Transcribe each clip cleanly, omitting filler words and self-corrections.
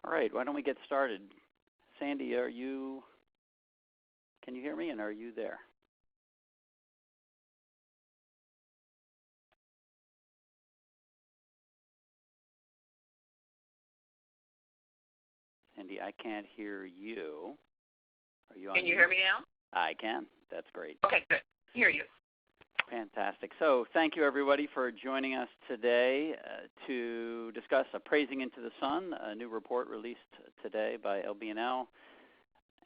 All right, why don't we get started? Sandy, can you hear me, and are you there? Sandy, I can't hear you. Are you on? Can you hear me now? I can. That's great. Okay, good. Hear you. Fantastic. So thank you, everybody, for joining us today to discuss Appraising into the Sun, a new report released today by LBNL.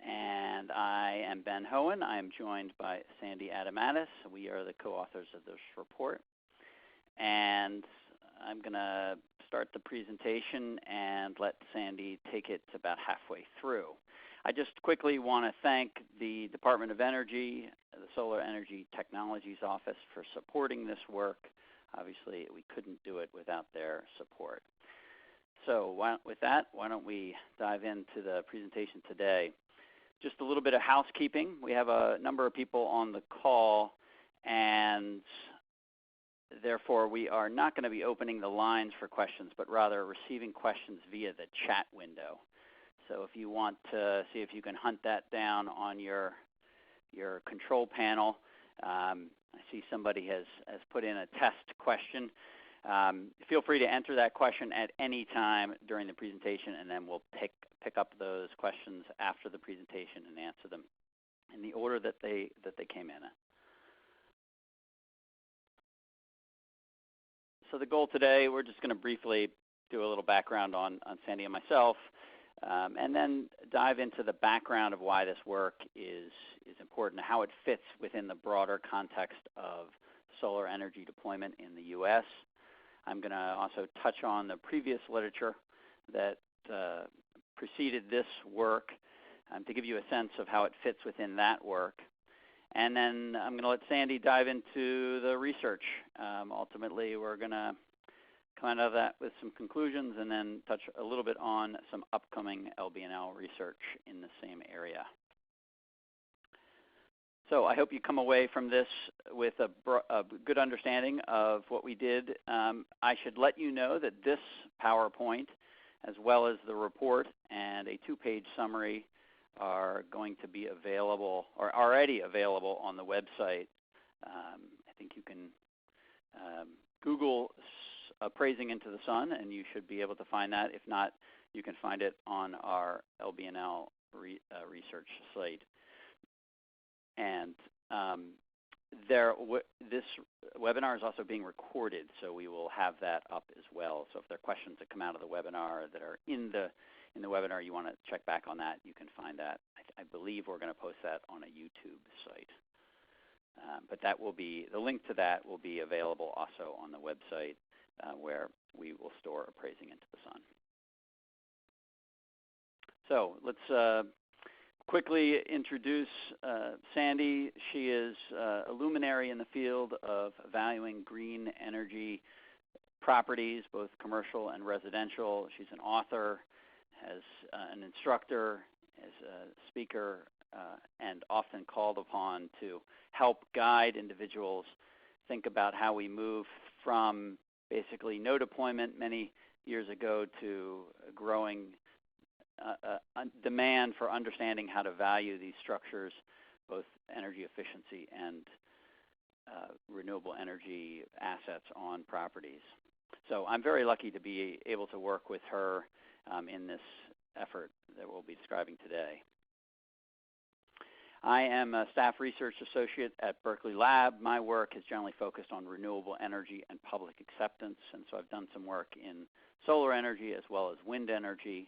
And I am Ben Hohen. I am joined by Sandy Adamatis. We are the co-authors of this report. And I'm going to start the presentation and let Sandy take it about halfway through. I just quickly want to thank the Department of Energy, the Solar Energy Technologies Office for supporting this work. Obviously, we couldn't do it without their support. So with that, why don't we dive into the presentation today. Just a little bit of housekeeping. We have a number of people on the call, and therefore we are not going to be opening the lines for questions, but rather receiving questions via the chat window. So if you want to see if you can hunt that down on your control panel, I see somebody has put in a test question. Feel free to enter that question at any time during the presentation, and then we'll pick up those questions after the presentation and answer them in the order that they came in. So the goal today, we're just going to briefly do a little background on Sandy and myself, and then dive into the background of why this work is important, how it fits within the broader context of solar energy deployment in the U.S. I'm going to also touch on the previous literature that preceded this work to give you a sense of how it fits within that work. And then I'm going to let Sandy dive into the research. Ultimately, we're going to come out of that with some conclusions and then touch a little bit on some upcoming LBNL research in the same area. So I hope you come away from this with a good understanding of what we did. I should let you know that this PowerPoint, as well as the report and a 2-page summary, are going to be available, or already available, on the website. I think you can Google Appraising into the Sun, and you should be able to find that. If not, you can find it on our LBNL research site. And this webinar is also being recorded, so we will have that up as well. So if there are questions that come out of the webinar that are in the webinar, you want to check back on that, you can find that. I believe we're going to post that on a YouTube site. But that will be, the link to that will be available also on the website where we will store Appraising into the Sun. So let's quickly introduce Sandy. She is a luminary in the field of valuing green energy properties, both commercial and residential. She's an author, as an instructor, as a speaker, and often called upon to help guide individuals think about how we move from basically no deployment many years ago to growing demand for understanding how to value these structures, both energy efficiency and renewable energy assets on properties. So I'm very lucky to be able to work with her in this effort that we'll be describing today. I am a staff research associate at Berkeley Lab. My work is generally focused on renewable energy and public acceptance, and so I've done some work in solar energy as well as wind energy.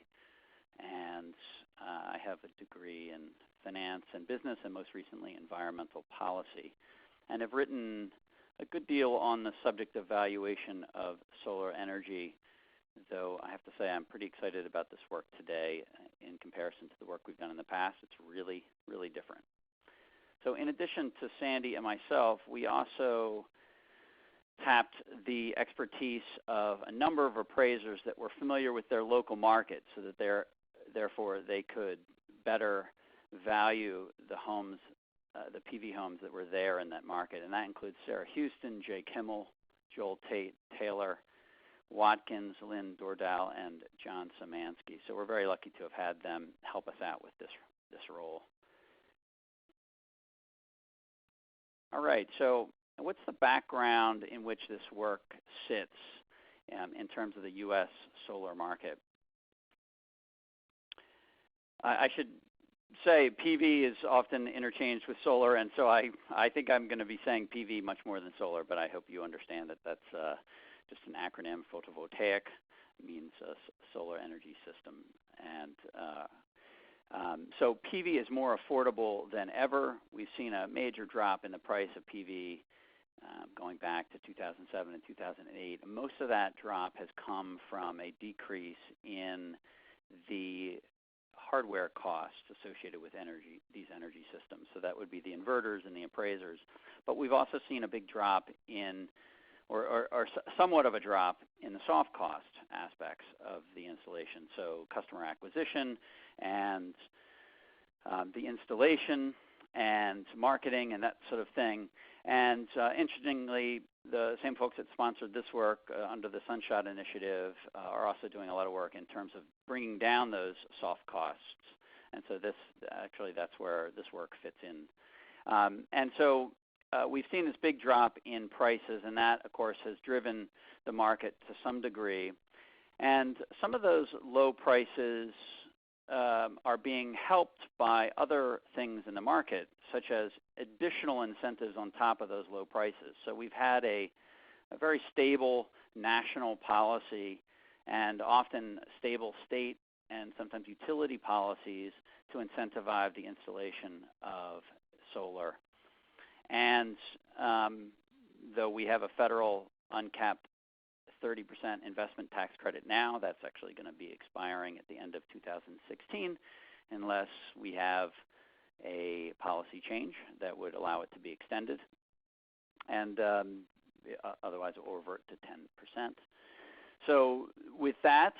And I have a degree in finance and business, and most recently environmental policy, and have written a good deal on the subject of valuation of solar energy, though I have to say I'm pretty excited about this work today in comparison to the work we've done in the past. It's really, really different. So in addition to Sandy and myself, we also tapped the expertise of a number of appraisers that were familiar with their local market, so that therefore they could better value the homes, the PV homes that were there in that market. And that includes Sarah Houston, Jay Kimmel, Joel Taylor. Watkins, Lynn Dordahl, and John Szymanski. So we're very lucky to have had them help us out with this role. All right, so what's the background in which this work sits in terms of the U.S. solar market? I should say PV is often interchanged with solar, and so I think I'm going to be saying PV much more than solar, but I hope you understand that that's just an acronym. Photovoltaic means solar energy system. And so PV is more affordable than ever. We've seen a major drop in the price of PV going back to 2007 and 2008. Most of that drop has come from a decrease in the hardware costs associated with these energy systems. So that would be the inverters and the appraisers. But we've also seen a big drop in, or somewhat of a drop in the soft cost aspects of the installation. So customer acquisition and the installation and marketing and that sort of thing. And interestingly, the same folks that sponsored this work under the Sunshot Initiative are also doing a lot of work in terms of bringing down those soft costs. And so that's where this work fits in. And so we've seen this big drop in prices, and that, of course, has driven the market to some degree. And some of those low prices are being helped by other things in the market, such as additional incentives on top of those low prices. So we've had a very stable national policy and often stable state and sometimes utility policies to incentivize the installation of solar. And though we have a federal uncapped 30% investment tax credit now, that's actually going to be expiring at the end of 2016 unless we have a policy change that would allow it to be extended. And otherwise it will revert to 10%. So with that,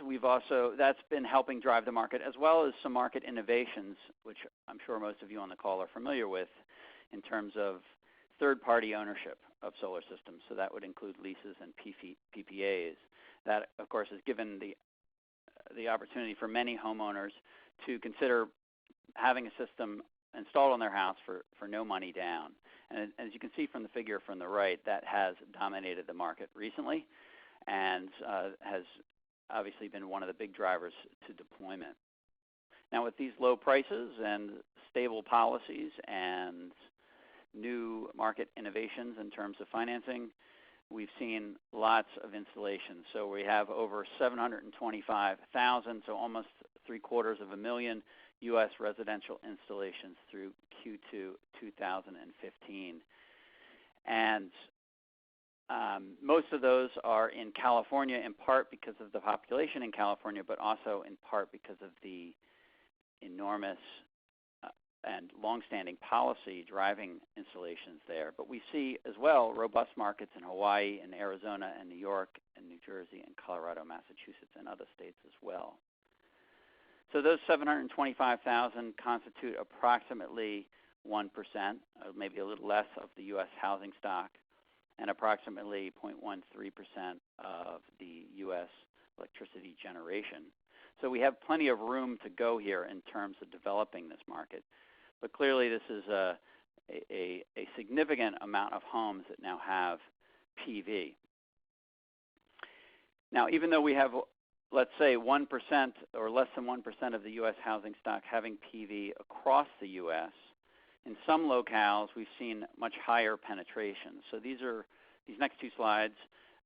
that's been helping drive the market, as well as some market innovations, which I'm sure most of you on the call are familiar with, in terms of third-party ownership of solar systems. So that would include leases and PPAs. That, of course, has given the opportunity for many homeowners to consider having a system installed on their house for no money down. And as you can see from the figure from the right, that has dominated the market recently and has obviously been one of the big drivers to deployment. Now, with these low prices and stable policies and new market innovations in terms of financing, we've seen lots of installations. So we have over 725,000, so almost 750,000 U.S. residential installations through Q2 2015. And most of those are in California, in part because of the population in California, but also in part because of the enormous and longstanding policy driving installations there. But we see as well robust markets in Hawaii and Arizona and New York and New Jersey and Colorado, Massachusetts, and other states as well. So those 725,000 constitute approximately 1%, maybe a little less, of the U.S. housing stock, and approximately 0.13% of the U.S. electricity generation. So we have plenty of room to go here in terms of developing this market. But clearly this is a significant amount of homes that now have PV. Now, even though we have, let's say, 1% or less than 1% of the U.S. housing stock having PV across the U.S., in some locales we've seen much higher penetration. So these next two slides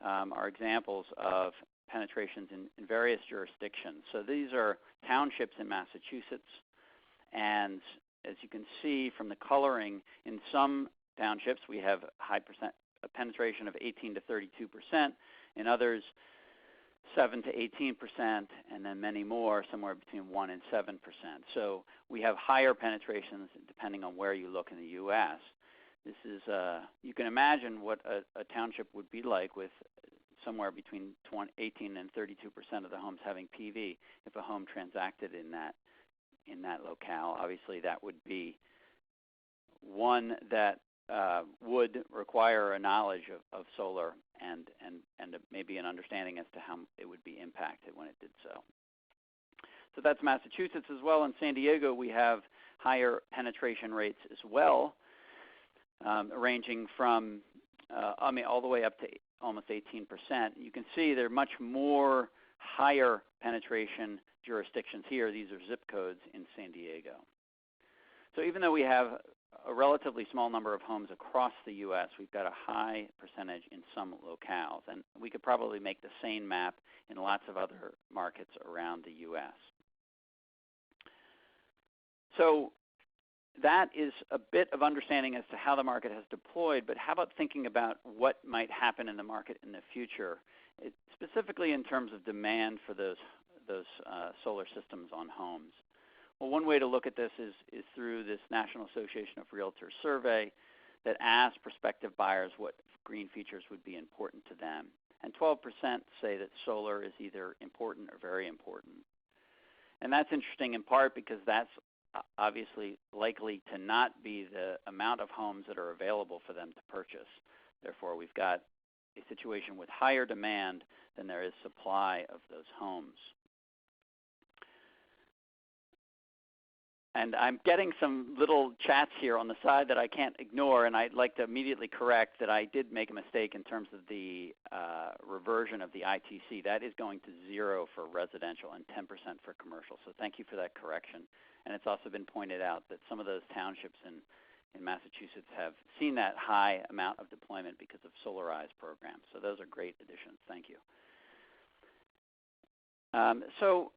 are examples of penetrations in various jurisdictions. So these are townships in Massachusetts, and as you can see from the coloring, in some townships we have a penetration of 18 to 32%, in others 7 to 18%, and then many more, somewhere between 1 and 7%. So we have higher penetrations depending on where you look in the U.S. This is, you can imagine what a township would be like with somewhere between 18 and 32% of the homes having PV if a home transacted in that locale. Obviously, that would be one that would require a knowledge of solar and maybe an understanding as to how it would be impacted when it did so. So that's Massachusetts as well. In San Diego, we have higher penetration rates as well, ranging from, all the way up to almost 18%. You can see there are much more higher penetration jurisdictions here. These are zip codes in San Diego. So even though we have a relatively small number of homes across the U.S., we've got a high percentage in some locales. And we could probably make the same map in lots of other markets around the U.S. So that is a bit of understanding as to how the market has deployed, but how about thinking about what might happen in the market in the future, specifically in terms of demand for those solar systems on homes? Well, one way to look at this is through this National Association of Realtors survey that asks prospective buyers what green features would be important to them. And 12% say that solar is either important or very important. And that's interesting in part because that's obviously likely to not be the amount of homes that are available for them to purchase. Therefore, we've got a situation with higher demand than there is supply of those homes. And I'm getting some little chats here on the side that I can't ignore, and I'd like to immediately correct that I did make a mistake in terms of the reversion of the ITC. That is going to 0 for residential and 10% for commercial. So thank you for that correction. And it's also been pointed out that some of those townships in Massachusetts have seen that high amount of deployment because of solarized programs. So those are great additions. Thank you. So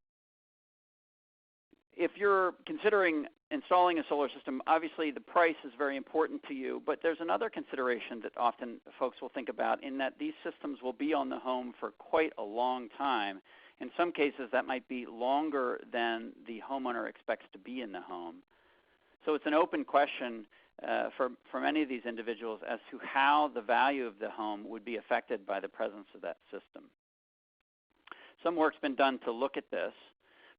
if you're considering installing a solar system, obviously the price is very important to you, but there's another consideration that often folks will think about, in that these systems will be on the home for quite a long time. In some cases, that might be longer than the homeowner expects to be in the home. So it's an open question for many of these individuals as to how the value of the home would be affected by the presence of that system. Some work's been done to look at this.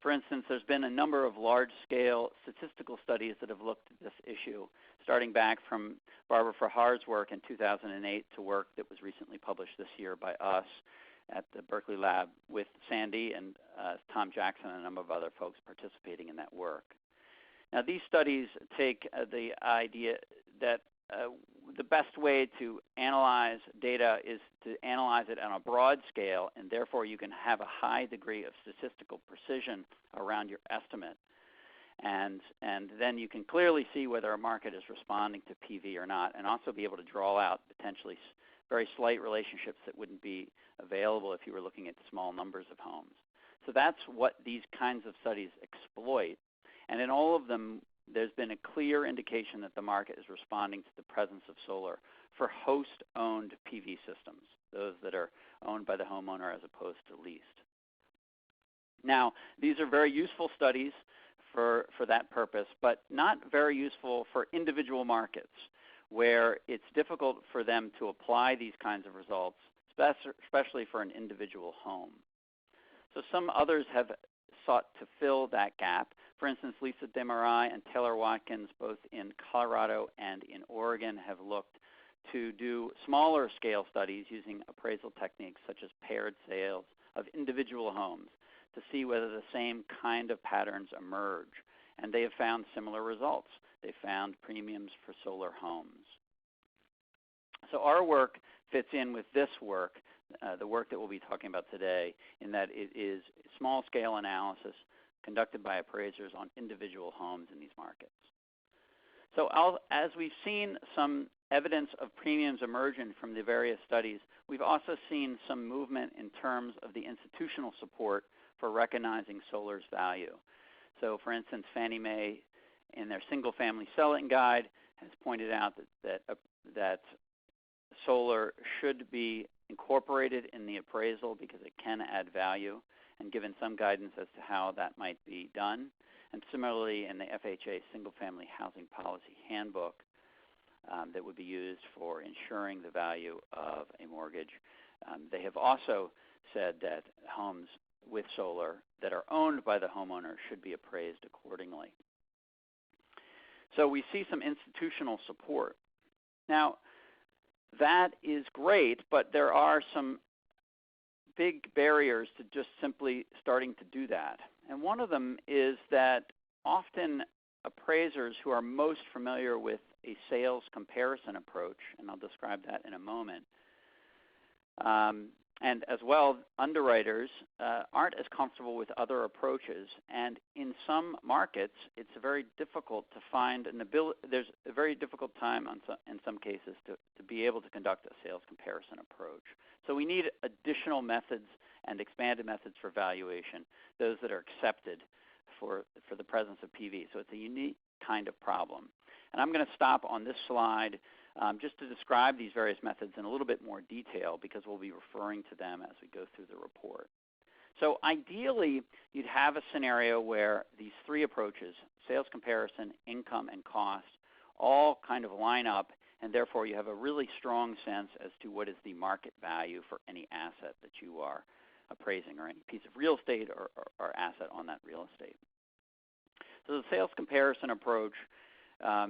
For instance, there's been a number of large-scale statistical studies that have looked at this issue, starting back from Barbara Frahar's work in 2008 to work that was recently published this year by us at the Berkeley Lab with Sandy and Tom Jackson and a number of other folks participating in that work. Now, these studies take the idea that the best way to analyze data is to analyze it on a broad scale, and therefore you can have a high degree of statistical precision around your estimate. And then you can clearly see whether a market is responding to PV or not, and also be able to draw out potentially very slight relationships that wouldn't be available if you were looking at small numbers of homes. So that's what these kinds of studies exploit. And in all of them, there's been a clear indication that the market is responding to the presence of solar for host-owned PV systems, those that are owned by the homeowner as opposed to leased. Now, these are very useful studies for that purpose, but not very useful for individual markets where it's difficult for them to apply these kinds of results, especially for an individual home. So some others have sought to fill that gap. For instance, Lisa Demarai and Taylor Watkins, both in Colorado and in Oregon, have looked to do smaller scale studies using appraisal techniques such as paired sales of individual homes to see whether the same kind of patterns emerge. And they have found similar results. They found premiums for solar homes. So our work fits in with this work, the work that we'll be talking about today, in that it is small scale analysis conducted by appraisers on individual homes in these markets. So as we've seen some evidence of premiums emerging from the various studies, we've also seen some movement in terms of the institutional support for recognizing solar's value. So for instance, Fannie Mae in their single-family selling guide has pointed out that solar should be incorporated in the appraisal because it can add value, and given some guidance as to how that might be done. And similarly, in the FHA Single-Family Housing Policy Handbook that would be used for ensuring the value of a mortgage, they have also said that homes with solar that are owned by the homeowner should be appraised accordingly. So we see some institutional support. Now, that is great, but there are some big barriers to just simply starting to do that. And one of them is that often appraisers who are most familiar with a sales comparison approach, and I'll describe that in a moment, and as well, underwriters aren't as comfortable with other approaches. And in some markets, it's very difficult to find an ability. There's a very difficult time in some cases to be able to conduct a sales comparison approach. So we need additional methods and expanded methods for valuation, those that are accepted for the presence of PV. So it's a unique kind of problem. And I'm going to stop on this slide just to describe these various methods in a little bit more detail, because we'll be referring to them as we go through the report. So ideally, you'd have a scenario where these three approaches, sales comparison, income, and cost, all kind of line up, and therefore you have a really strong sense as to what is the market value for any asset that you are appraising, or any piece of real estate or asset on that real estate. So the sales comparison approach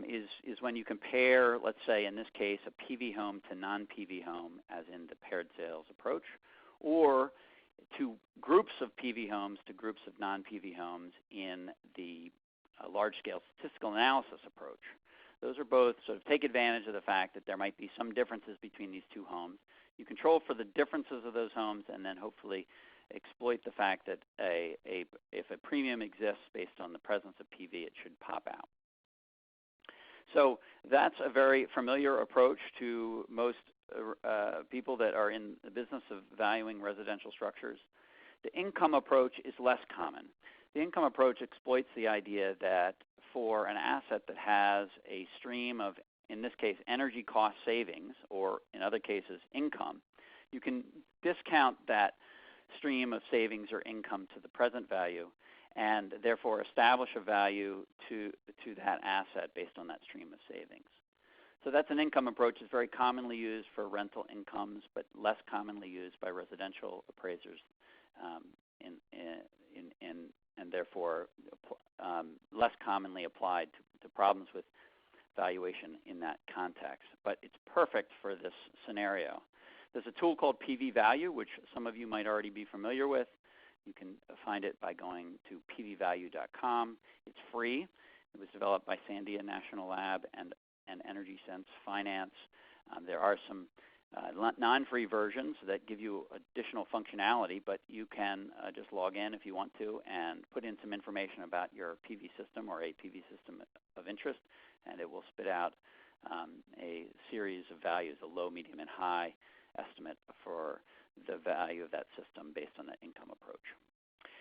is when you compare, let's say in this case, a PV home to non-PV home, as in the paired sales approach, or to groups of PV homes to groups of non-PV homes in the large-scale statistical analysis approach. Those are both sort of take advantage of the fact that there might be some differences between these two homes. You control for the differences of those homes, and then hopefully exploit the fact that if a premium exists based on the presence of PV, it should pop out. So that's a very familiar approach to most people that are in the business of valuing residential structures. The income approach is less common. The income approach exploits the idea that for an asset that has a stream of, in this case, energy cost savings, or in other cases, income, you can discount that stream of savings or income to the present value, and therefore establish a value to that asset based on that stream of savings. So that's an income approach. It's very commonly used for rental incomes, but less commonly used by residential appraisers, and therefore less commonly applied to problems with valuation in that context. But it's perfect for this scenario. There's a tool called PV Value, which some of you might already be familiar with. You can find it by going to pvvalue.com. It's free. It was developed by Sandia National Lab and Energy Sense Finance. There are some non-free versions that give you additional functionality, but you can just log in if you want to and put in some information about your PV system or a PV system of interest, and it will spit out a series of values, a low, medium, and high estimate for the value of that system based on the income approach.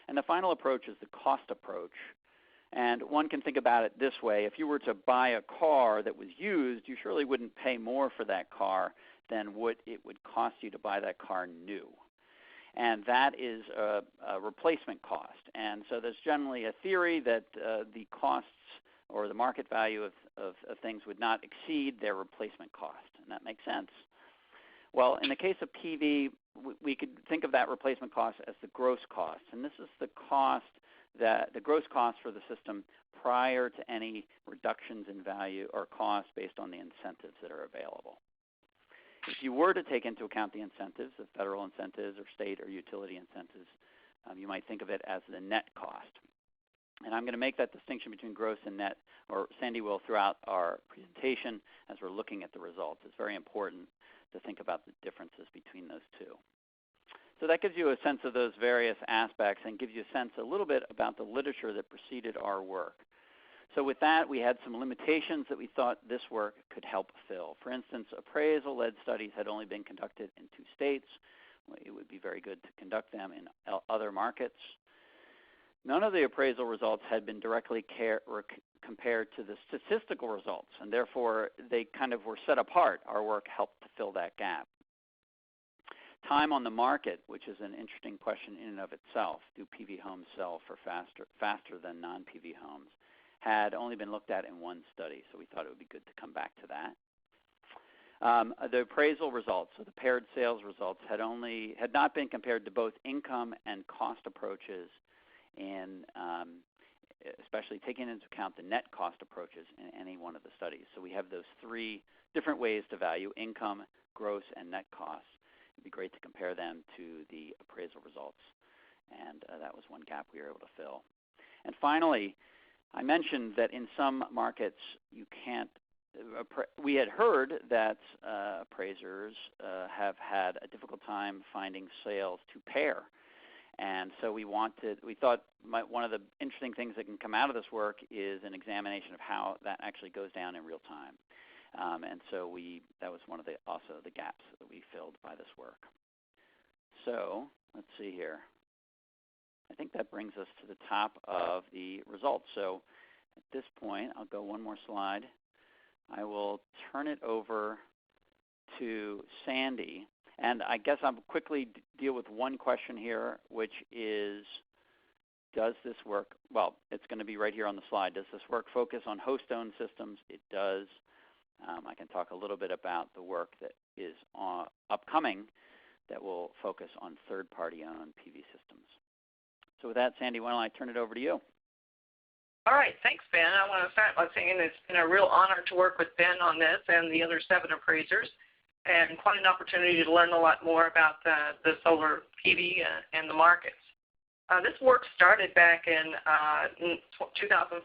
And the final approach is the cost approach. And one can think about it this way. If you were to buy a car that was used, you surely wouldn't pay more for that car than what it would cost you to buy that car new. And that is a replacement cost. And so there's generally a theory that the costs or the market value of things would not exceed their replacement cost. And that makes sense. Well, in the case of PV, we could think of that replacement cost as the gross cost. And this is the cost, the gross cost for the system prior to any reductions in value or cost based on the incentives that are available. If you were to take into account the incentives, the federal incentives or state or utility incentives, you might think of it as the net cost. And I'm going to make that distinction between gross and net, or Sandy will throughout our presentation as we're looking at the results. It's very important to think about the differences between those two. So that gives you a sense of those various aspects and gives you a sense a little bit about the literature that preceded our work. So with that, we had some limitations that we thought this work could help fill. For instance, appraisal-led studies had only been conducted in 2 states. It would be very good to conduct them in other markets. None of the appraisal results had been directly compared to the statistical results, and therefore they kind of were set apart. Our work helped to fill that gap. Time on the market, which is an interesting question in and of itself. Do PV homes sell for faster than non-PV homes? Had only been looked at in 1 study, so we thought it would be good to come back to that. The appraisal results, so the paired sales results, had not been compared to both income and cost approaches in especially taking into account the net cost approaches in any one of the studies. So we have those three different ways to value: income, gross, and net costs. It'd be great to compare them to the appraisal results. And that was one gap we were able to fill. And finally, I mentioned that in some markets you can't, we had heard that appraisers have had a difficult time finding sales to pair. And so we thought one of the interesting things that can come out of this work is an examination of how that actually goes down in real time. And so that was one of also the gaps that we filled by this work. So let's see here. I think that brings us to the top of the results. So at this point, I'll go one more slide. I will turn it over to Sandy. And I guess I'll quickly deal with one question here, which is, does this work? Well, it's going to be right here on the slide. Does this work focus on host-owned systems? It does. I can talk a little bit about the work that is upcoming that will focus on third-party owned PV systems. So with that, Sandy, why don't I turn it over to you? All right, thanks, Ben. I want to start by saying it's been a real honor to work with Ben on this and the other 7 appraisers, and quite an opportunity to learn a lot more about the solar PV and the markets. This work started back in 2014.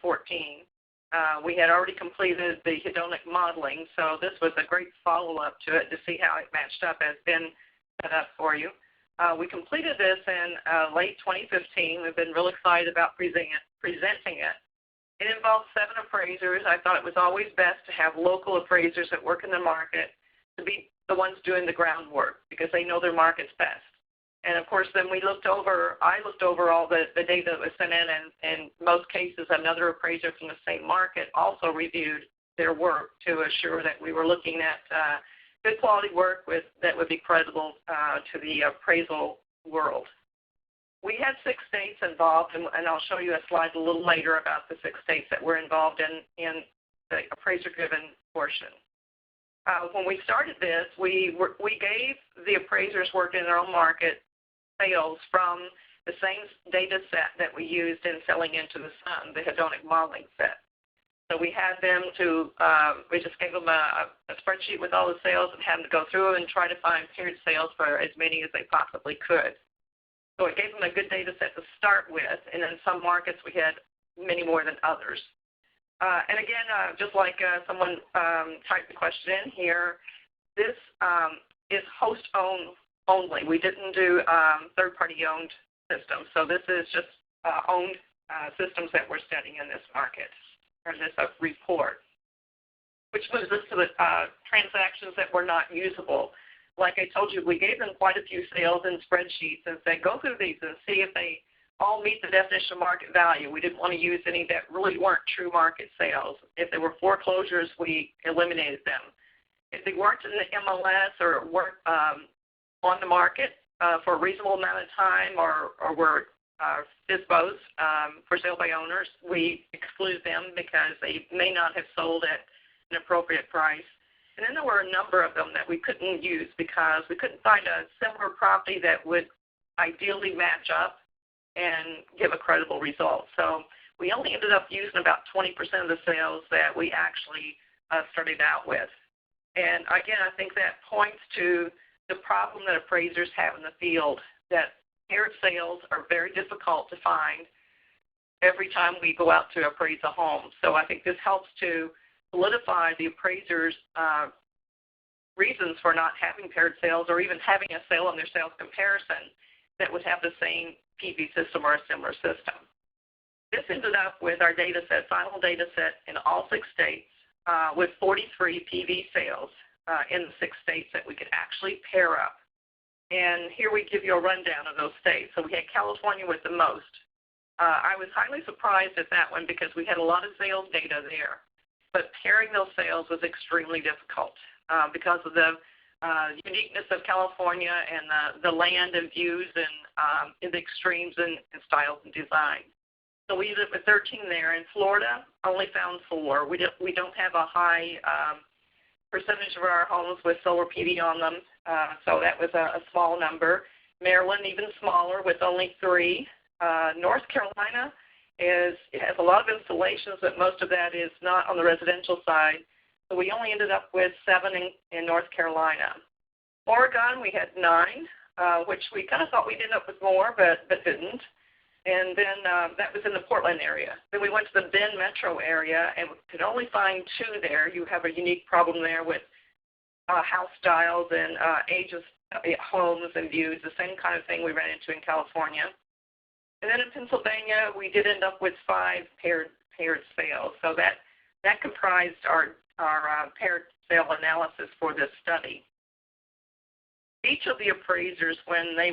We had already completed the hedonic modeling, so this was a great follow-up to it to see how it matched up as Ben set up for you. We completed this in late 2015. We've been really excited about presenting it. It involved 7 appraisers. I thought it was always best to have local appraisers that work in the market to be the ones doing the groundwork because they know their markets best. And of course, then I looked over all the data that was sent in, and in most cases, another appraiser from the same market also reviewed their work to assure that we were looking at good quality work that would be credible to the appraisal world. We had 6 states involved, and I'll show you a slide a little later about the 6 states that were involved in the appraiser-driven portion. When we started this, we gave the appraisers working in their own market sales from the same data set that we used in selling into the sun, the hedonic modeling set. So we had them we just gave them a spreadsheet with all the sales and had them to go through and try to find paired sales for as many as they possibly could. So it gave them a good data set to start with, and in some markets we had many more than others. And again, just like someone typed the question in here, this is host-owned only. We didn't do third-party owned systems. So this is just owned systems that we're studying in this market, or this report, which moves us to the transactions that were not usable. Like I told you, we gave them quite a few sales in spreadsheets and said, go through these and see if they all meet the definition of market value. We didn't want to use any that really weren't true market sales. If there were foreclosures, we eliminated them. If they weren't in the MLS or weren't on the market for a reasonable amount of time or were FSBOs, for sale by owners, we exclude them because they may not have sold at an appropriate price. And then there were a number of them that we couldn't use because we couldn't find a similar property that would ideally match up and give a credible result. So we only ended up using about 20% of the sales that we actually started out with. And again, I think that points to the problem that appraisers have in the field, that paired sales are very difficult to find every time we go out to appraise a home. So I think this helps to solidify the appraiser's reasons for not having paired sales or even having a sale on their sales comparison that would have the same PV system or a similar system. This ended up with our data set, final data set in all 6 states with 43 PV sales in the 6 states that we could actually pair up. And here we give you a rundown of those states. So we had California with the most. I was highly surprised at that one because we had a lot of sales data there. But pairing those sales was extremely difficult because of the uniqueness of California and the land and views and in the extremes and styles and design. So we ended up with 13 there. In Florida, only found 4. We don't have a high percentage of our homes with solar PV on them, so that was a small number. Maryland, even smaller, with only 3. North Carolina is it has a lot of installations, but most of that is not on the residential side. So we only ended up with 7 in North Carolina. Oregon, we had 9, which we kind of thought we'd end up with more, but didn't. And then that was in the Portland area. Then we went to the Bend metro area and could only find 2 there. You have a unique problem there with house styles and age of homes and views, the same kind of thing we ran into in California. And then in Pennsylvania, we did end up with 5 paired sales. So that comprised our paired sale analysis for this study. Each of the appraisers, when they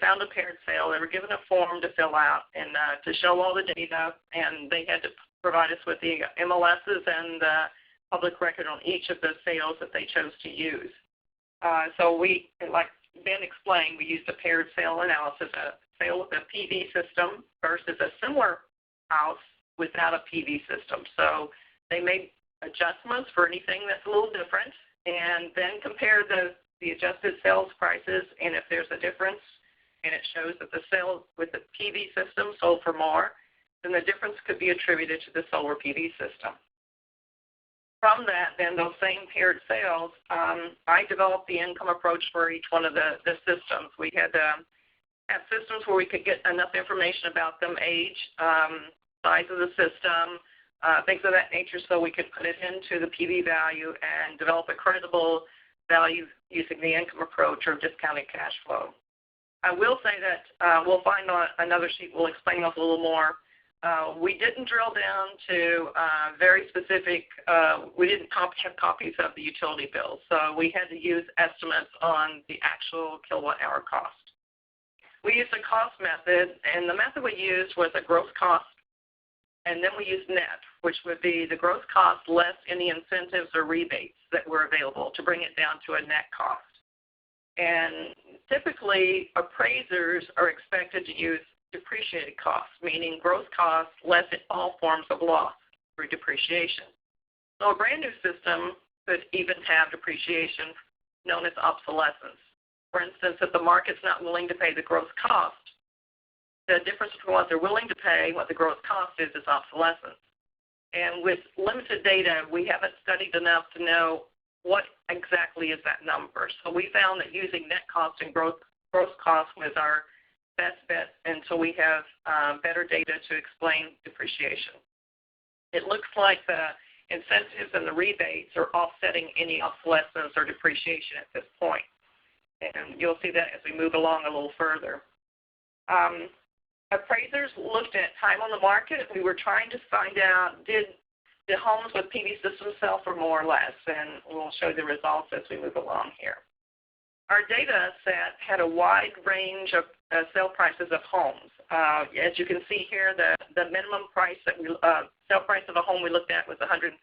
found a paired sale, they were given a form to fill out and to show all the data, and they had to provide us with the MLSs and the public record on each of the sales that they chose to use. So we, like Ben explained, we used a paired sale analysis, a sale with a PV system versus a similar house without a PV system. So they made adjustments for anything that's a little different, and then compare the adjusted sales prices, and if there's a difference and it shows that the sale with the PV system sold for more, then the difference could be attributed to the solar PV system. From that, then those same paired sales, I developed the income approach for each one of the systems. We had have systems where we could get enough information about them, age, size of the system, things of that nature, so we could put it into the PV value and develop a credible value using the income approach or discounted cash flow. I will say that we'll find on another sheet, we'll explain those a little more. We didn't drill down to very specific, we didn't have copies of the utility bills, so we had to use estimates on the actual kilowatt hour cost. We used a cost method, and the method we used was a gross cost, and then we used net, which would be the gross cost less any incentives or rebates that were available to bring it down to a net cost. And typically, appraisers are expected to use depreciated costs, meaning gross costs less all forms of loss through depreciation. So a brand new system could even have depreciation known as obsolescence. For instance, if the market's not willing to pay the gross cost, the difference between what they're willing to pay and what the gross cost is obsolescence. And with limited data, we haven't studied enough to know what exactly is that number. So we found that using net cost and gross cost was our best bet until we have better data to explain depreciation. It looks like the incentives and the rebates are offsetting any obsolescence or depreciation at this point. And you'll see that as we move along a little further. Appraisers looked at time on the market. We were trying to find out, did the homes with PV systems sell for more or less? And we'll show the results as we move along here. Our data set had a wide range of sale prices of homes. As you can see here, the minimum price that sale price of a home we looked at was $150,000,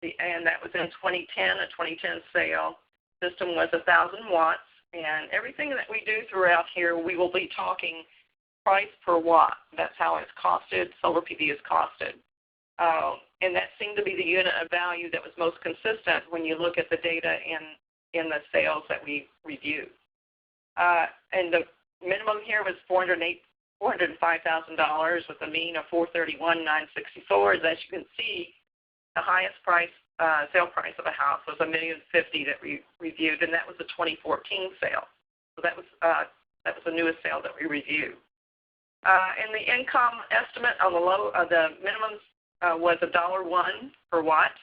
and that was in 2010, a 2010 sale. System was 1,000 watts, and everything that we do throughout here, we will be talking price per watt. That's how it's costed. Solar PV is costed. And that seemed to be the unit of value that was most consistent when you look at the data in the sales that we reviewed. And the minimum here was $405,000 with a mean of $431,964. As you can see, the highest price sale price of a house was $1,050,000 that we reviewed, and that was a 2014 sale. So that was the newest sale that we reviewed. And the income estimate on the minimum was $1.01 per watt,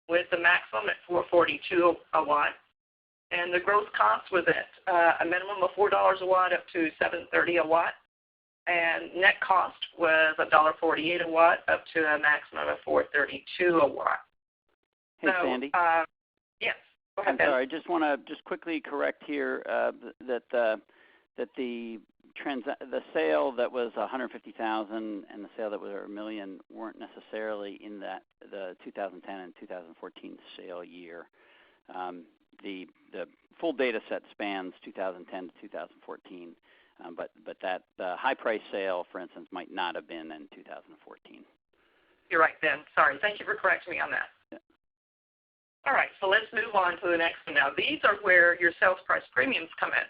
with the maximum at $4.42 a watt. And the gross cost was at a minimum of $4 a watt up to $7.30 a watt. And net cost was $1.48 a watt up to a maximum of $4.32 a watt. Hey, so, Sandy. Yes. Go ahead, I'm sorry. I just want to quickly correct here that the sale that was $150,000 and the sale that was $1 million weren't necessarily in the 2010 and 2014 sale year. The full data set spans 2010 to 2014, but that high price sale, for instance, might not have been in 2014. You're right, Ben. Sorry. Thank you for correcting me on that. Yeah. All right, so let's move on to the next one now. These are where your sales price premiums come in.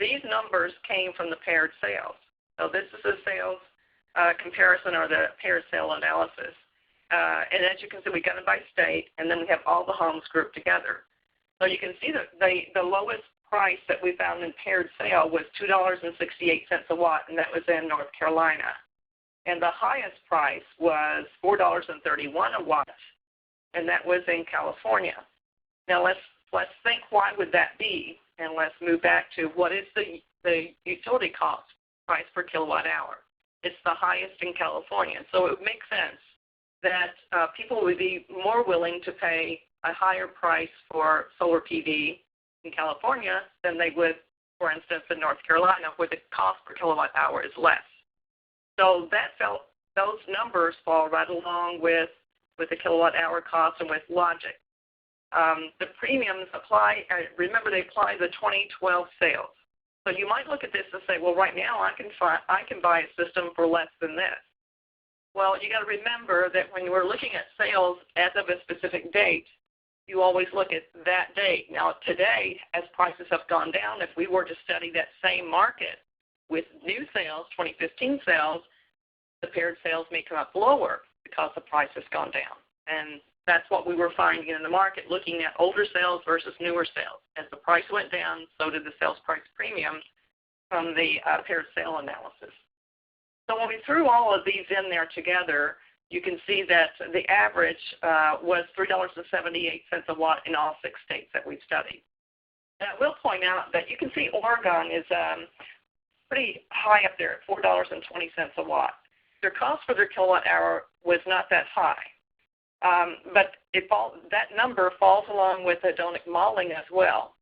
These numbers came from the paired sales. So this is the sales comparison or the paired sale analysis. And as you can see, we got them by state, and then we have all the homes grouped together. So you can see that the lowest price that we found in paired sale was $2.68 a watt, and that was in North Carolina. And the highest price was $4.31 a watt, and that was in California. Now let's think, why would that be? And let's move back to what is the utility cost price per kilowatt hour. It's the highest in California. So it makes sense that people would be more willing to pay a higher price for solar PV in California than they would, for instance, in North Carolina, where the cost per kilowatt hour is less. So those numbers fall right along with the kilowatt hour cost and with logic. The premiums apply, remember they apply the 2012 sales. So you might look at this and say, well, right now I can buy a system for less than this. Well, you got to remember that when we're looking at sales as of a specific date, you always look at that date. Now today, as prices have gone down, if we were to study that same market with new sales, 2015 sales, the paired sales may come up lower because the price has gone down. And that's what we were finding in the market, looking at older sales versus newer sales. As the price went down, so did the sales price premium from the paired sale analysis. So when we threw all of these in there together, you can see that the average was $3.78 a watt in all 6 states that we've studied. And I will point out that you can see Oregon is pretty high up there at $4.20 a watt. Their cost for their kilowatt hour was not that high. But that number falls along with hedonic modeling as well.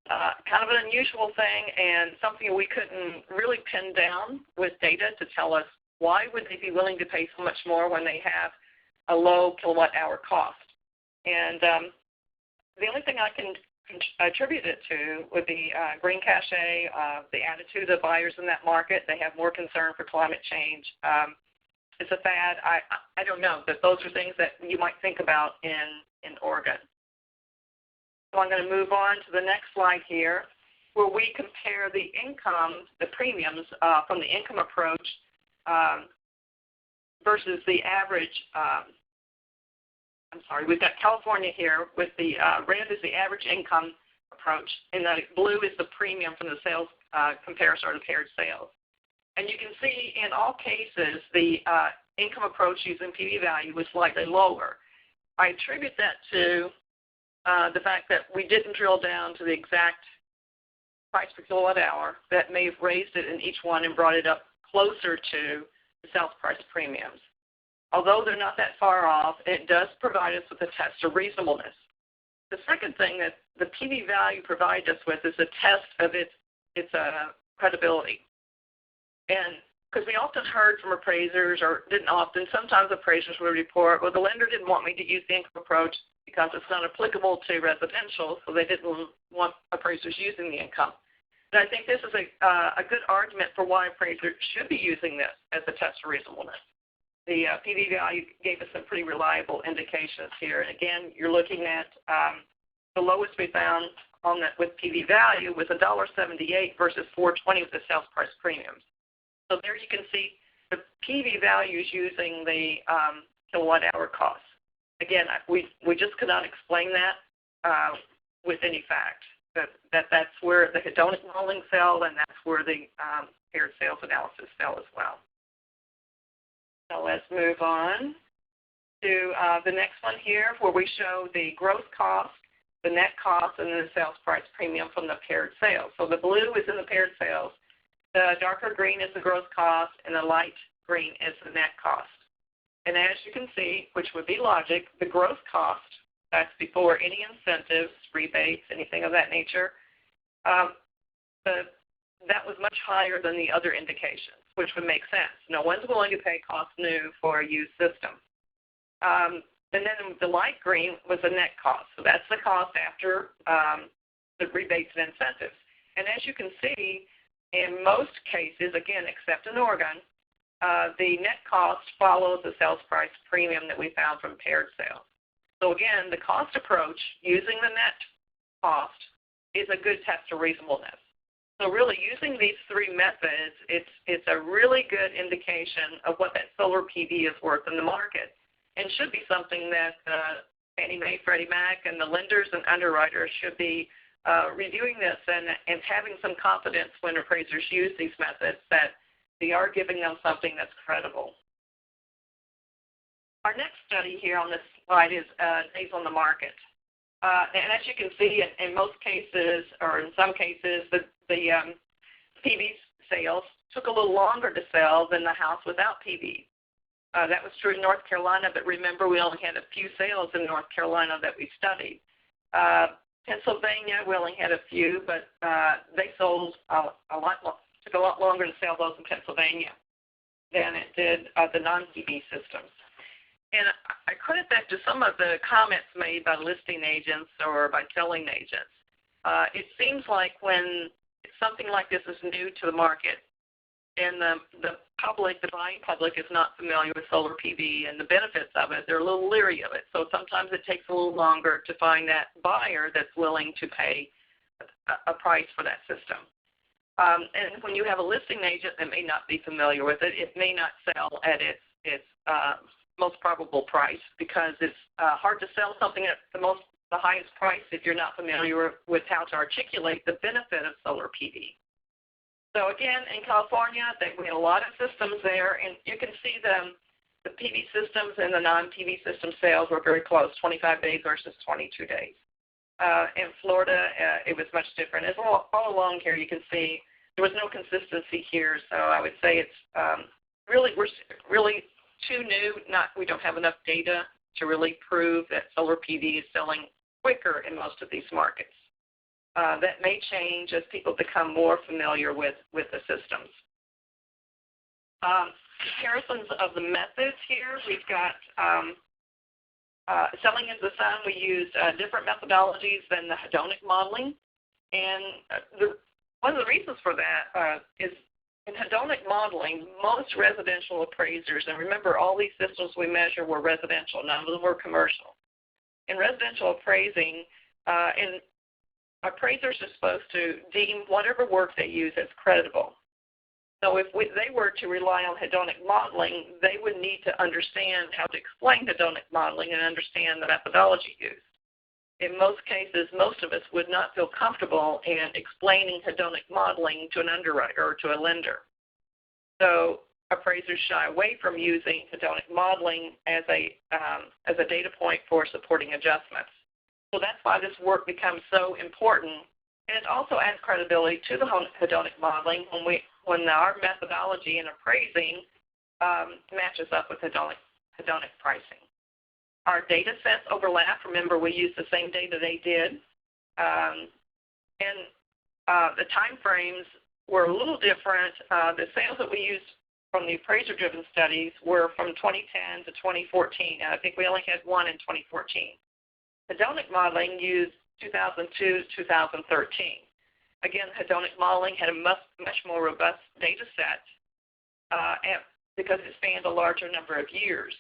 Kind of an unusual thing and something we couldn't really pin down with data to tell us why would they be willing to pay so much more when they have a low kilowatt hour cost. And the only thing I can attribute it to would be green cachet, the attitude of buyers in that market. They have more concern for climate change. It's a fad. I don't know, but those are things that you might think about in Oregon. So I'm going to move on to the next slide here, where we compare the income, the premiums from the income approach versus the average. I'm sorry, we've got California here with the red is the average income approach, and the blue is the premium from the sales comparison or the paired sales. And you can see in all cases the income approach using PV value was slightly lower. I attribute that to the fact that we didn't drill down to the exact price per kilowatt hour. That may have raised it in each one and brought it up closer to the sales price premiums. Although they're not that far off, it does provide us with a test of reasonableness. The second thing that the PV value provides us with is a test of its credibility. And because we often heard from appraisers, or didn't often, sometimes appraisers would report, well, the lender didn't want me to use the income approach because it's not applicable to residential, so they didn't want appraisers using the income. And I think this is a good argument for why appraisers should be using this as a test of reasonableness. The PV value gave us some pretty reliable indications here. And again, you're looking at the lowest we found on that with PV value was $1.78 versus $4.20 with the sales price premiums. So there you can see the PV values using the kilowatt hour cost. Again, we just could not explain that with any fact. That's where the hedonic modeling fell, and that's where the paired sales analysis fell as well. So let's move on to the next one here, where we show the gross cost, the net cost, and then the sales price premium from the paired sales. So the blue is in the paired sales. The darker green is the gross cost, and the light green is the net cost. And as you can see, which would be logic, the gross cost, that's before any incentives, rebates, anything of that nature, that was much higher than the other indications, which would make sense. No one's willing to pay cost new for a used system. And then the light green was the net cost. So that's the cost after the rebates and incentives. And as you can see, in most cases, again, except in Oregon, the net cost follows the sales price premium that we found from paired sales. So again, the cost approach using the net cost is a good test of reasonableness. So really using these three methods, it's a really good indication of what that solar PV is worth in the market, and should be something that Fannie Mae, Freddie Mac, and the lenders and underwriters should be reviewing this and having some confidence when appraisers use these methods that they are giving them something that's credible. Our next study here on this slide is days on the market. And as you can see, in most cases, or in some cases, the PV sales took a little longer to sell than the house without PV. That was true in North Carolina, but remember, we only had a few sales in North Carolina that we studied. Pennsylvania, we only had a few, but they sold took a lot longer to sell those in Pennsylvania than it did the non-PV systems. And I credit that to some of the comments made by listing agents or by selling agents. It seems like when something like this is new to the market and the public, the buying public, is not familiar with solar PV and the benefits of it, they're a little leery of it. So sometimes it takes a little longer to find that buyer that's willing to pay a price for that system. And when you have a listing agent that may not be familiar with it, it may not sell at its most probable price, because it's hard to sell something at the highest price if you're not familiar with how to articulate the benefit of solar PV. So again, in California, we had a lot of systems there, and you can see the PV systems and the non-PV system sales were very close, 25 days versus 22 days. In Florida, it was much different. As all along here, you can see there was no consistency here, so I would say it's we're really too new. We don't have enough data to really prove that solar PV is selling quicker in most of these markets. That may change as people become more familiar with the systems. Comparisons of the methods here. We've got selling into the sun. We used different methodologies than the hedonic modeling. And one of the reasons for that is in hedonic modeling, most residential appraisers, and remember all these systems we measure were residential, none of them were commercial. In residential appraising, appraisers are supposed to deem whatever work they use as credible. So if they were to rely on hedonic modeling, they would need to understand how to explain hedonic modeling and understand the methodology used. In most cases, most of us would not feel comfortable in explaining hedonic modeling to an underwriter or to a lender. So appraisers shy away from using hedonic modeling as a data point for supporting adjustments. So that's why this work becomes so important, and it also adds credibility to the hedonic modeling when our methodology in appraising matches up with hedonic pricing. Our data sets overlap. Remember, we used the same data they did, and the time frames were a little different. The sales that we used from the appraiser-driven studies were from 2010 to 2014, and I think we only had one in 2014. Hedonic modeling used 2002 to 2013. Again, hedonic modeling had a much more robust data set because it spanned a larger number of years.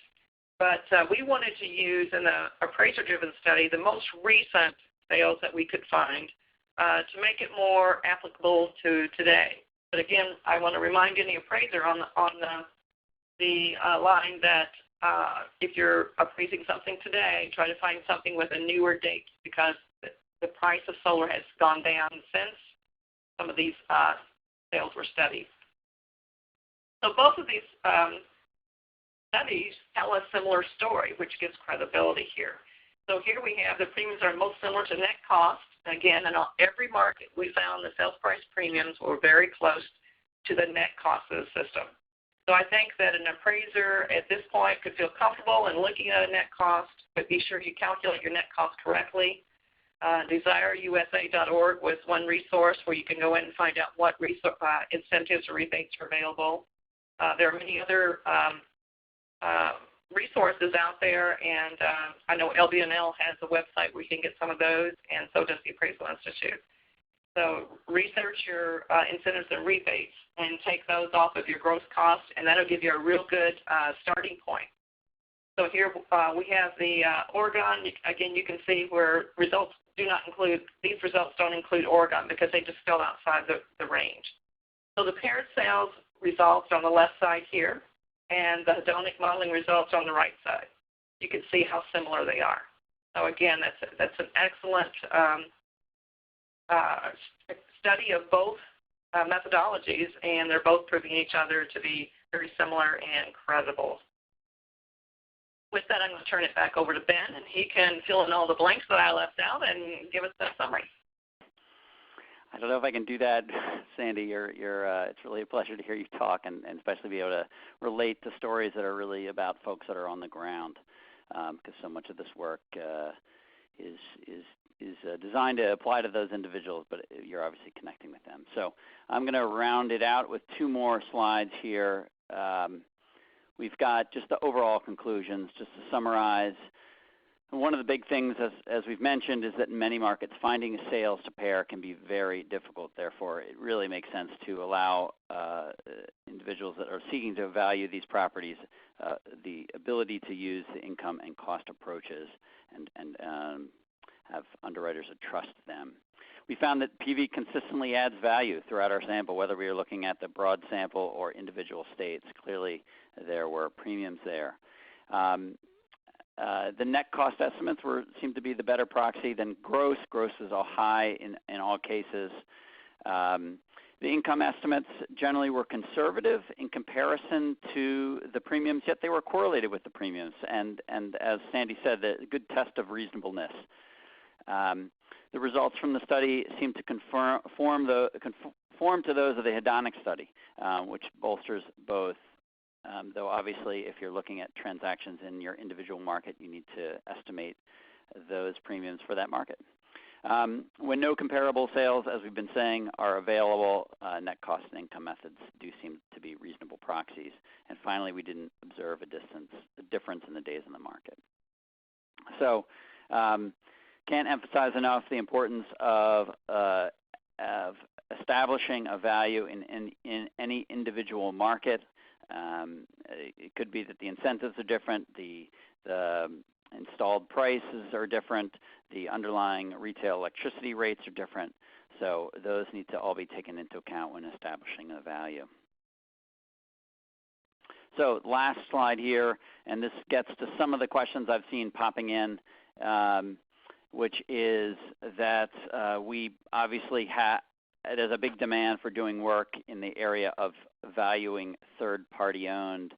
But we wanted to use in the appraiser-driven study the most recent sales that we could find to make it more applicable to today. But again, I want to remind any appraiser on the line that if you're appraising something today, try to find something with a newer date, because the price of solar has gone down since some of these sales were studied. So both of these studies tell a similar story, which gives credibility here. So here we have the premiums are most similar to net cost. Again, in every market we found the sales price premiums were very close to the net cost of the system. So I think that an appraiser at this point could feel comfortable in looking at a net cost, but be sure you calculate your net cost correctly. DesireUSA.org was one resource where you can go in and find out what incentives or rebates are available. There are many other resources out there, and I know LBNL has a website where you can get some of those, and so does the Appraisal Institute. So research your incentives and rebates and take those off of your gross cost, and that'll give you a real good starting point. So here we have the Oregon. Again, you can see where results these results don't include Oregon because they just fell outside the range. So the paired sales results on the left side here, and the hedonic modeling results on the right side. You can see how similar they are. So again, that's an excellent study of both methodologies, and they're both proving each other to be very similar and credible. With that, I'm going to turn it back over to Ben, and he can fill in all the blanks that I left out and give us that summary. I don't know if I can do that, Sandy. It's really a pleasure to hear you talk, and especially be able to relate to stories that are really about folks that are on the ground, because so much of this work is designed to apply to those individuals, but you're obviously connecting with them. So I'm going to round it out with two more slides here. We've got just the overall conclusions, just to summarize. One of the big things, as we've mentioned, is that in many markets, finding sales to pair can be very difficult. Therefore, it really makes sense to allow individuals that are seeking to value these properties the ability to use the income and cost approaches and have underwriters that trust them. We found that PV consistently adds value throughout our sample, whether we are looking at the broad sample or individual states. Clearly, there were premiums there. The net cost estimates seemed to be the better proxy than gross. Gross is all high in all cases. The income estimates generally were conservative in comparison to the premiums, yet they were correlated with the premiums. And as Sandy said, the good test of reasonableness. The results from the study seem to conform to those of the hedonic study, which bolsters both. Though obviously if you're looking at transactions in your individual market, you need to estimate those premiums for that market. When no comparable sales, as we've been saying, are available, net cost and income methods do seem to be reasonable proxies. And finally, we didn't observe a difference in the days in the market. So can't emphasize enough the importance of establishing a value in any individual market. It could be that the incentives are different, the installed prices are different, the underlying retail electricity rates are different. So those need to all be taken into account when establishing a value. So last slide here, and this gets to some of the questions I've seen popping in, which is that we obviously there's a big demand for doing work in the area of valuing third-party owned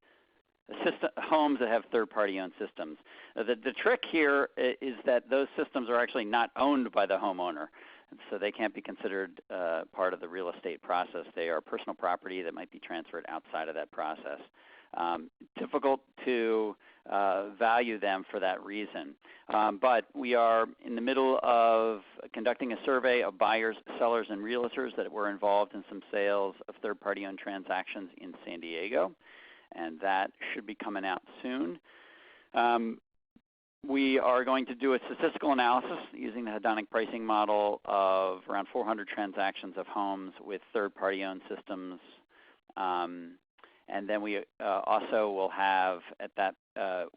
homes that have third-party owned systems. The trick here is that those systems are actually not owned by the homeowner, so they can't be considered part of the real estate process. They are personal property that might be transferred outside of that process. Difficult to value them for that reason. But we are in the middle of conducting a survey of buyers, sellers, and realtors that were involved in some sales of third-party owned transactions in San Diego, and that should be coming out soon. We are going to do a statistical analysis using the hedonic pricing model of around 400 transactions of homes with third-party owned systems. And then we also will have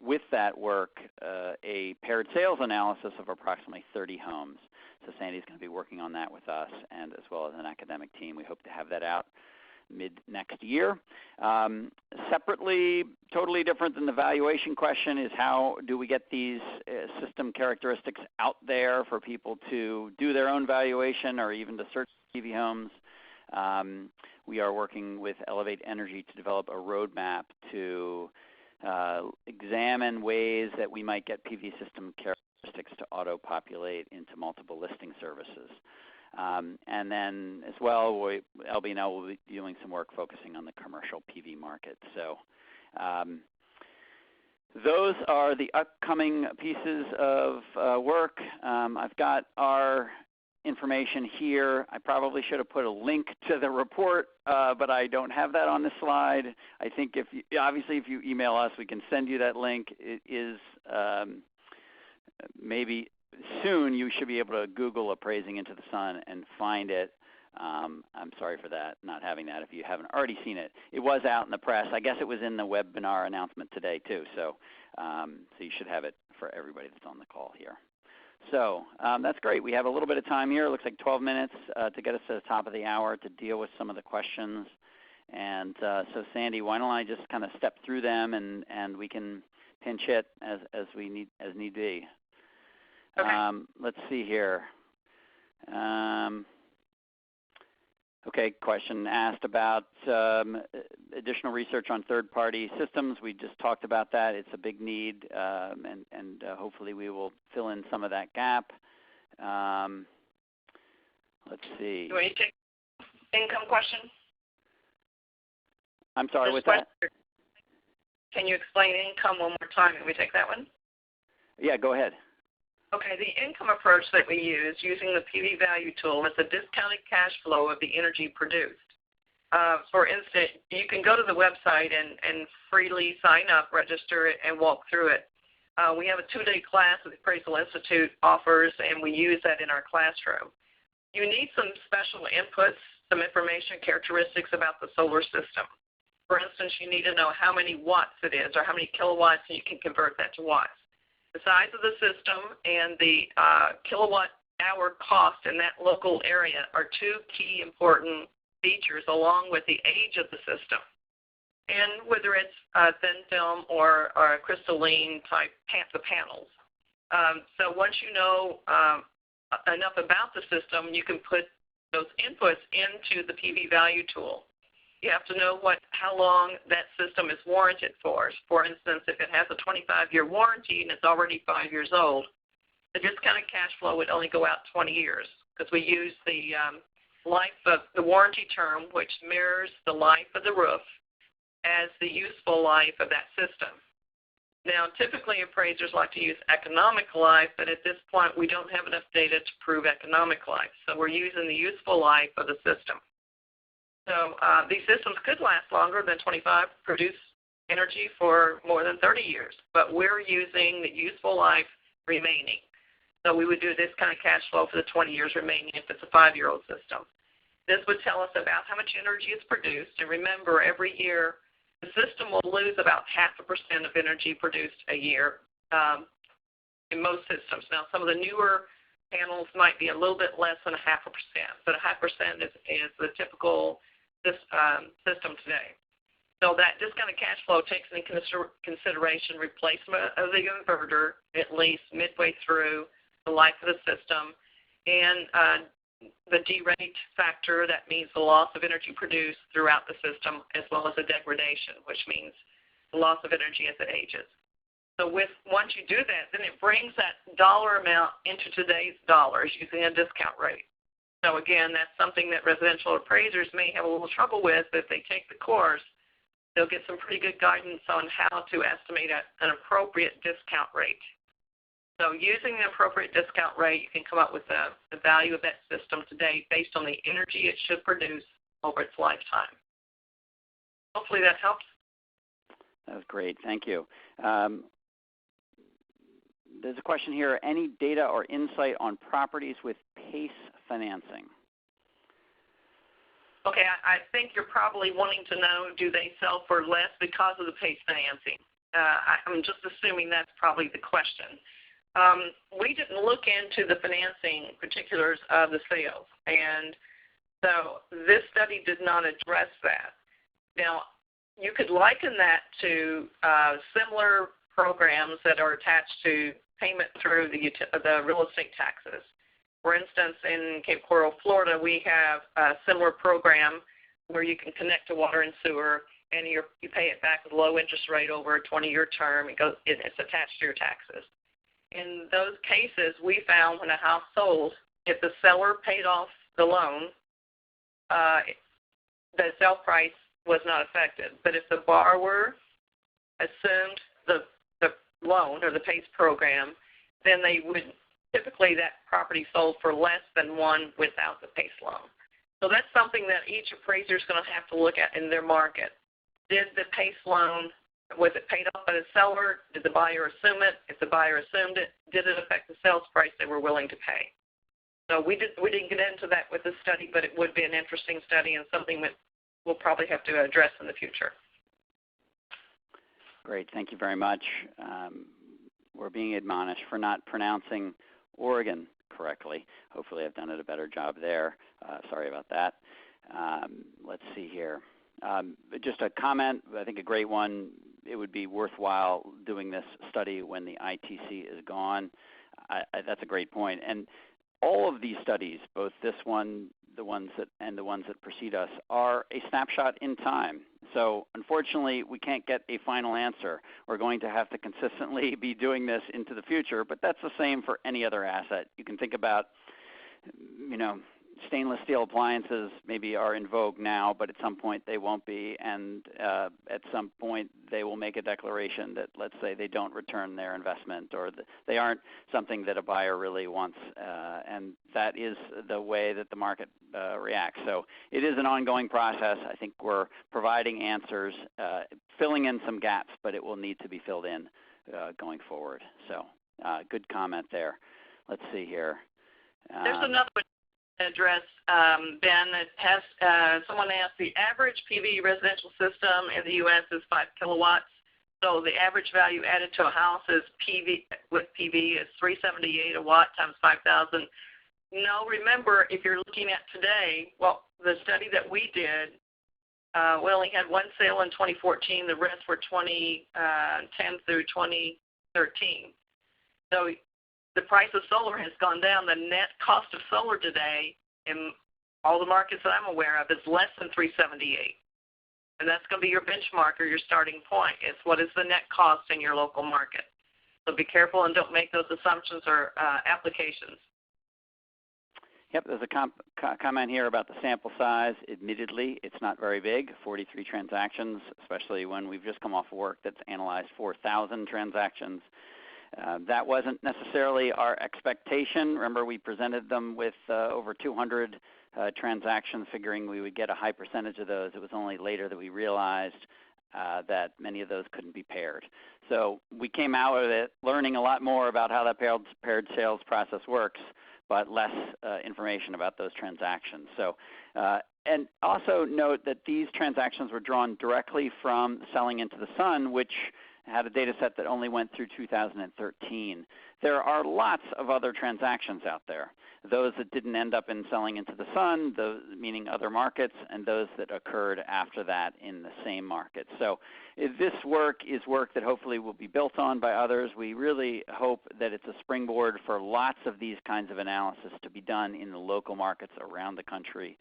with that work a paired sales analysis of approximately 30 homes. So Sandy's going to be working on that with us and as well as an academic team. We hope to have that out mid-next year. Separately, totally different than the valuation question, is how do we get these system characteristics out there for people to do their own valuation or even to search PV homes. We are working with Elevate Energy to develop a roadmap to examine ways that we might get PV system characteristics to auto-populate into multiple listing services. And then as well, LB&L will be doing some work focusing on the commercial PV market. So those are the upcoming pieces of work. I've got our information here. I probably should have put a link to the report, but I don't have that on the slide. I think obviously if you email us, we can send you that link. It is maybe soon you should be able to Google Appraising into the Sun and find it. I'm sorry for that, not having that if you haven't already seen it. It was out in the press. I guess it was in the webinar announcement today too, so you should have it for everybody that's on the call here. So that's great. We have a little bit of time here. It looks like 12 minutes to get us to the top of the hour to deal with some of the questions. And so, Sandy, why don't I just kind of step through them, and we can pinch hit as need be. Okay. Let's see here. Okay, question asked about additional research on third-party systems. We just talked about that. It's a big need, and hopefully we will fill in some of that gap. Let's see. Do you want to take income question? I'm sorry, what's that? Can you explain income one more time? Can we take that one? Yeah, go ahead. Okay, the income approach that we use using the PV value tool is the discounted cash flow of the energy produced. For instance, you can go to the website and freely sign up, register it, and walk through it. We have a 2-day class that the Appraisal Institute offers, and we use that in our classroom. You need some special inputs, some information, characteristics about the solar system. For instance, you need to know how many watts it is or how many kilowatts, and you can convert that to watts. The size of the system and the kilowatt hour cost in that local area are 2 key important features, along with the age of the system and whether it's thin film or a crystalline type the panels. So once you know enough about the system, you can put those inputs into the PV value tool. You have to know how long that system is warranted for. For instance, if it has a 25-year warranty and it's already 5 years old, the discounted cash flow would only go out 20 years because we use the life of the warranty term, which mirrors the life of the roof as the useful life of that system. Now, typically appraisers like to use economic life, but at this point we don't have enough data to prove economic life. So we're using the useful life of the system. So these systems could last longer than 25, produce energy for more than 30 years, but we're using the useful life remaining. So we would do this kind of cash flow for the 20 years remaining if it's a 5-year-old system. This would tell us about how much energy is produced, and remember, every year the system will lose about 0.5% of energy produced a year in most systems. Now, some of the newer panels might be a little bit less than 0.5%, but 0.5% is the typical system today. So that discounted cash flow takes into consideration replacement of the inverter at least midway through the life of the system, and the derate factor, that means the loss of energy produced throughout the system, as well as the degradation, which means the loss of energy as it ages. So once you do that, then it brings that dollar amount into today's dollars using a discount rate. So again, that's something that residential appraisers may have a little trouble with, but if they take the course, they'll get some pretty good guidance on how to estimate an appropriate discount rate. So using the appropriate discount rate, you can come up with the value of that system today based on the energy it should produce over its lifetime. Hopefully that helps. That was great. Thank you. There's a question here. Any data or insight on properties with PACE financing? Okay, I think you're probably wanting to know, do they sell for less because of the PACE financing? I'm just assuming that's probably the question. We didn't look into the financing particulars of the sales, and so this study did not address that. Now, you could liken that to similar programs that are attached to payment through the real estate taxes. For instance, in Cape Coral, Florida, we have a similar program where you can connect to water and sewer, and you pay it back with a low interest rate over a 20-year term. It's attached to your taxes. In those cases, we found when a house sold, if the seller paid off the loan, the sale price was not affected. But if the borrower assumed the loan or the PACE program, then they would typically that property sold for less than one without the PACE loan. So that's something that each appraiser is going to have to look at in their market. Did the PACE loan, was it paid off by the seller? Did the buyer assume it? If the buyer assumed it, did it affect the sales price they were willing to pay? So we didn't get into that with this study, but it would be an interesting study and something that we'll probably have to address in the future. Great. Thank you very much. We're being admonished for not pronouncing Oregon correctly. Hopefully I've done a better job there. Sorry about that. Let's see here. Just a comment, I think a great one. It would be worthwhile doing this study when the ITC is gone. That's a great point. And all of these studies, both this one, the ones that precede us, are a snapshot in time. So unfortunately, we can't get a final answer. We're going to have to consistently be doing this into the future, but that's the same for any other asset. You can think about, stainless steel appliances maybe are in vogue now, but at some point they won't be, and at some point they will make a declaration that, let's say, they don't return their investment, or they aren't something that a buyer really wants, and that is the way that the market reacts. So it is an ongoing process. I think we're providing answers, filling in some gaps, but it will need to be filled in going forward. So good comment there. Let's see here. There's another address, Ben, that has someone asked, the average PV residential system in the U.S. is 5 kilowatts. So the average value added to a house is with PV is $378 a watt times 5,000. No, remember, if you're looking at today, well, the study that we did, we only had one sale in 2014. The rest were 2010 through 2013. So the price of solar has gone down. The net cost of solar today in all the markets that I'm aware of is less than $378. And that's going to be your benchmark or your starting point. It's what is the net cost in your local market. So be careful and don't make those assumptions or applications. Yep, there's a comment here about the sample size. Admittedly, it's not very big, 43 transactions, especially when we've just come off of work that's analyzed 4,000 transactions. That wasn't necessarily our expectation. Remember, we presented them with over 200 transactions, figuring we would get a high percentage of those. It was only later that we realized that many of those couldn't be paired. So we came out of it learning a lot more about how that paired sales process works, but less information about those transactions. So, and also note that these transactions were drawn directly from Selling into the Sun, which had a data set that only went through 2013. There are lots of other transactions out there, those that didn't end up in Selling into the Sun, those, meaning other markets, and those that occurred after that in the same market. So this work is work that hopefully will be built on by others. We really hope that it's a springboard for lots of these kinds of analysis to be done in the local markets around the country.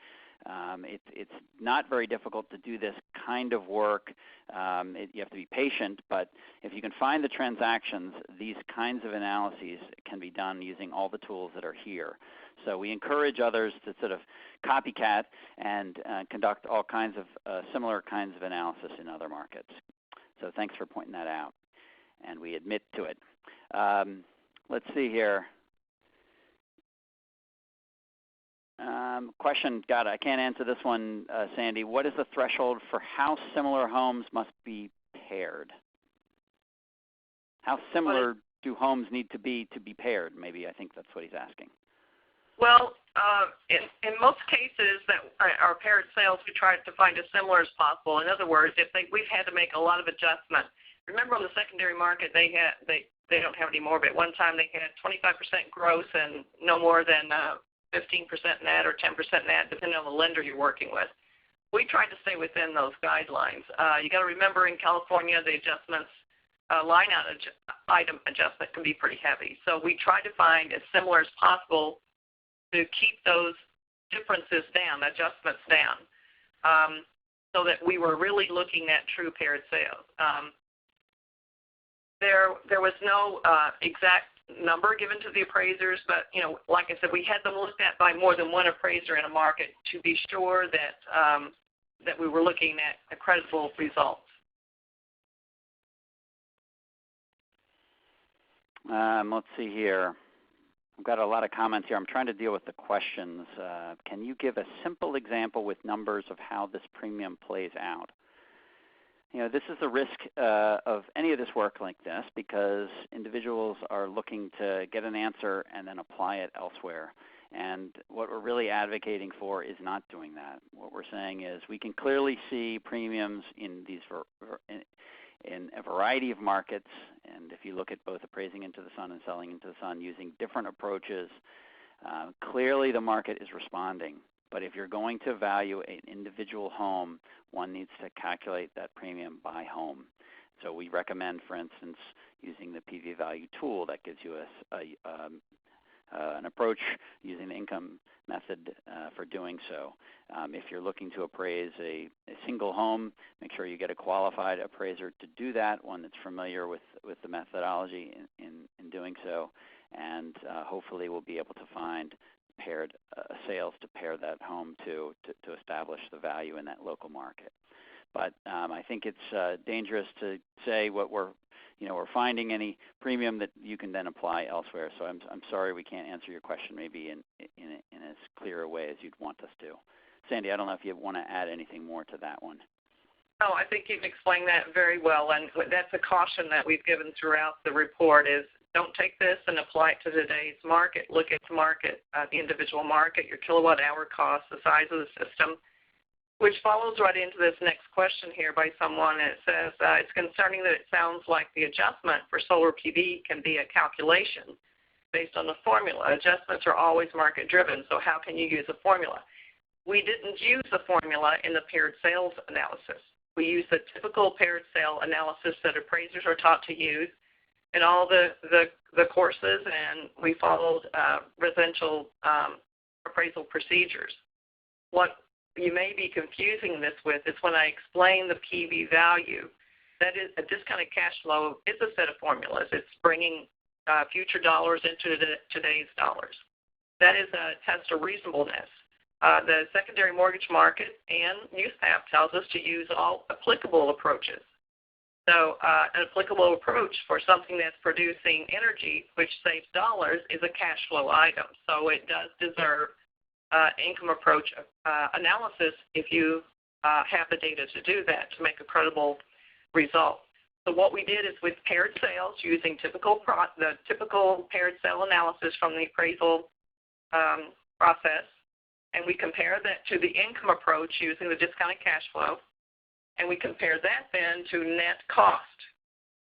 It's not very difficult to do this kind of work. You have to be patient, but if you can find the transactions, these kinds of analyses can be done using all the tools that are here. So we encourage others to sort of copycat and conduct all kinds of similar kinds of analysis in other markets. So thanks for pointing that out, and we admit to it. Let's see here. Question, I can't answer this one, Sandy. What is the threshold for how similar homes must be paired? How similar do homes need to be paired? Maybe I think that's what he's asking. Well, in most cases that are paired sales, we try to find as similar as possible. In other words, we've had to make a lot of adjustments. Remember, on the secondary market, they don't have any more, but at one time they had 25% gross and no more than 15% net or 10% net, depending on the lender you're working with. We tried to stay within those guidelines. You got to remember, in California, the adjustments, line item adjustment can be pretty heavy. So we try to find as similar as possible to keep those differences down, adjustments down, so that we were really looking at true paired sales. There was no exact number given to the appraisers, but like I said, we had them looked at by more than one appraiser in a market to be sure that that we were looking at credible results. Let's see here. I've got a lot of comments here. I'm trying to deal with the questions. Can you give a simple example with numbers of how this premium plays out? This is the risk of any of this work like this, because individuals are looking to get an answer and then apply it elsewhere. And what we're really advocating for is not doing that. What we're saying is we can clearly see premiums in these in a variety of markets. And if you look at both appraising into the sun and selling into the sun using different approaches, clearly the market is responding. But if you're going to value an individual home, one needs to calculate that premium by home. So we recommend, for instance, using the PV value tool that gives you an approach using the income method for doing so. If you're looking to appraise a single home, make sure you get a qualified appraiser to do that, one that's familiar with the methodology in doing so, and hopefully we'll be able to find paired sales to pair that home to establish the value in that local market. But I think it's dangerous to say what we're finding any premium that you can then apply elsewhere. So I'm sorry we can't answer your question maybe in as clear a way as you'd want us to. Sandy, I don't know if you want to add anything more to that one. Oh, I think you've explained that very well, and that's a caution that we've given throughout the report is don't take this and apply it to today's market. Look at the market, the individual market, your kilowatt hour cost, the size of the system, which follows right into this next question here by someone. It says, it's concerning that it sounds like the adjustment for solar PV can be a calculation based on the formula. Adjustments are always market driven, so how can you use a formula? We didn't use the formula in the paired sales analysis. We used the typical paired sale analysis that appraisers are taught to use in all the courses, and we followed residential appraisal procedures. What you may be confusing this with is when I explain the PV value, that is a discounted cash flow is a set of formulas. It's bringing future dollars into today's dollars. That is a test of reasonableness. The secondary mortgage market and USAP tells us to use all applicable approaches. So an applicable approach for something that's producing energy, which saves dollars, is a cash flow item. So it does deserve income approach analysis if you have the data to do that, to make a credible result. So what we did is with paired sales using the typical paired sale analysis from the appraisal process, and we compare that to the income approach using the discounted cash flow, and we compare that then to net cost.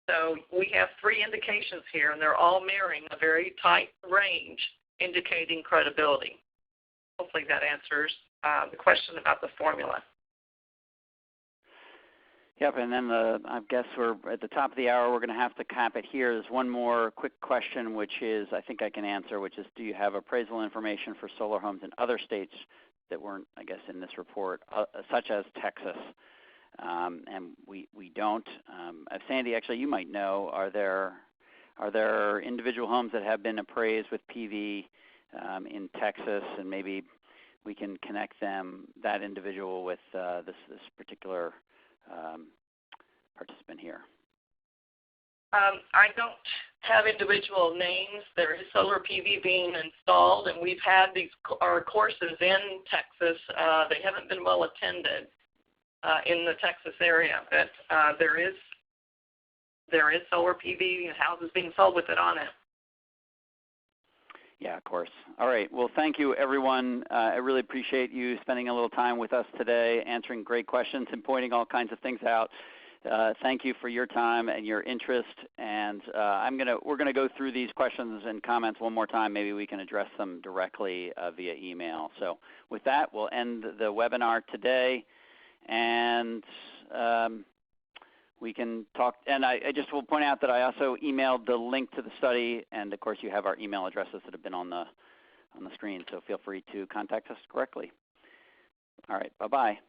So we have three indications here, and they're all mirroring a very tight range indicating credibility. Hopefully that answers the question about the formula. Yep, and then I guess we're at the top of the hour. We're going to have to cap it here. There's one more quick question, which is, I think I can answer, which is, do you have appraisal information for solar homes in other states that weren't, I guess, in this report, such as Texas? And we don't. Sandy, actually, you might know, are there individual homes that have been appraised with PV in Texas, and maybe we can connect that individual with this particular participant here? I don't have individual names. There is solar PV being installed, and we've had our courses in Texas. They haven't been well attended in the Texas area, but there is solar PV houses being sold with it on it. Yeah, of course. All right. Well, thank you, everyone. I really appreciate you spending a little time with us today, answering great questions and pointing all kinds of things out. Thank you for your time and your interest. And we're gonna go through these questions and comments one more time. Maybe we can address them directly via email. So with that, we'll end the webinar today, and we can talk. And I just will point out that I also emailed the link to the study, and of course you have our email addresses that have been on the screen, so feel free to contact us directly. All right, bye-bye.